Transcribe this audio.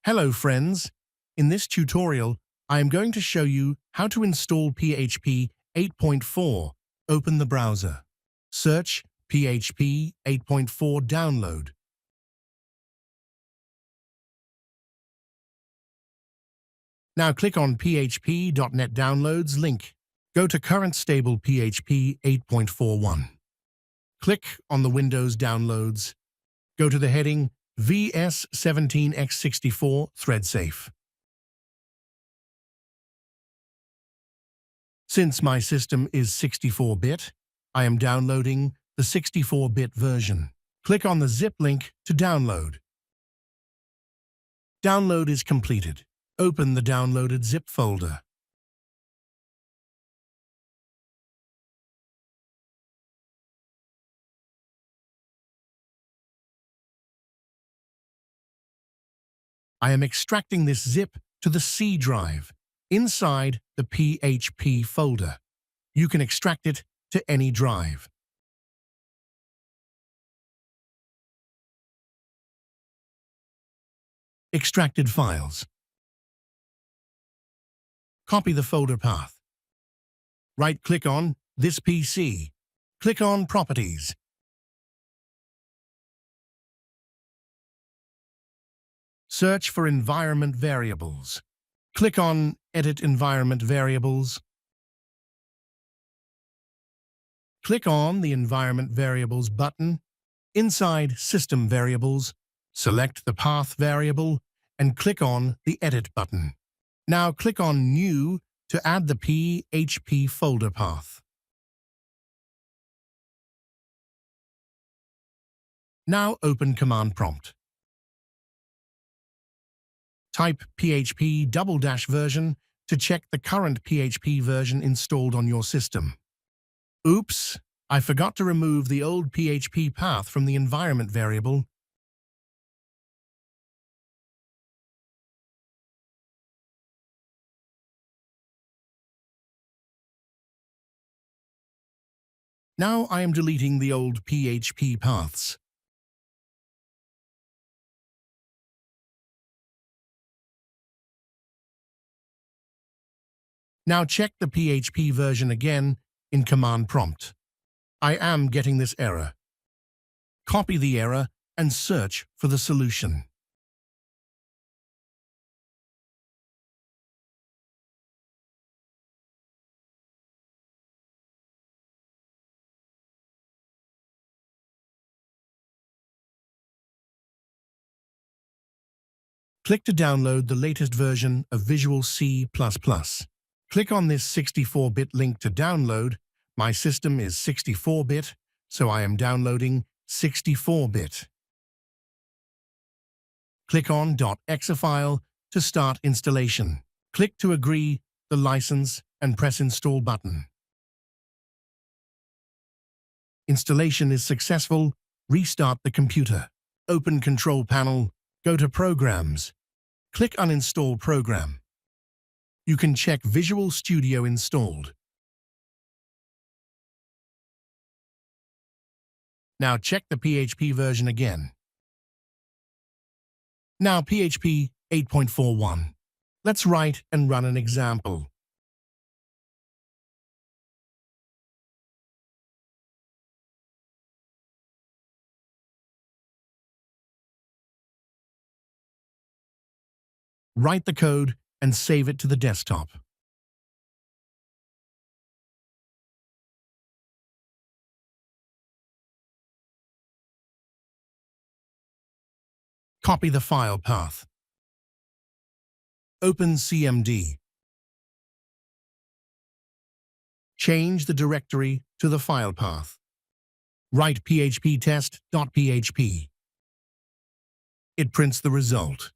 Hello friends, in this tutorial I am going to show you how to install PHP 8.4. Open the browser. Search PHP 8.4 download. Now click on php.net downloads link. Go to current stable PHP 8.41. Click on the Windows downloads. Go to the heading VS17x64 ThreadSafe. Since my system is 64-bit, I am downloading the 64-bit version. Click on the zip link to download. Download is completed. Open the downloaded zip folder. I am extracting this zip to the C drive inside the PHP folder. You can extract it to any drive. Extracted files. Copy the folder path. Right-click on this PC. Click on Properties. Search for environment variables. Click on Edit Environment Variables. Click on the Environment Variables button. Inside System Variables, select the Path variable and click on the Edit button. Now click on New to add the PHP folder path. Now open Command Prompt. Type PHP -- to check the current PHP version installed on your system. Oops, I forgot to remove the old PHP path from the environment variable. Now I am deleting the old PHP paths. Now check the PHP version again in Command Prompt. I am getting this error. Copy the error and search for the solution. Click to download the latest version of Visual C++. Click on this 64-bit link to download. My system is 64-bit, so I am downloading 64-bit. Click on .exe file to start installation. Click to agree the license and press Install button. Installation is successful. Restart the computer. Open Control Panel. Go to Programs. Click Uninstall Program. You can check Visual Studio installed. Now check the PHP version again. Now PHP 8.41. Let's write and run an example. Write the code and save it to the desktop. Copy the file path. Open CMD. Change the directory to the file path. Write php test.php. It prints the result.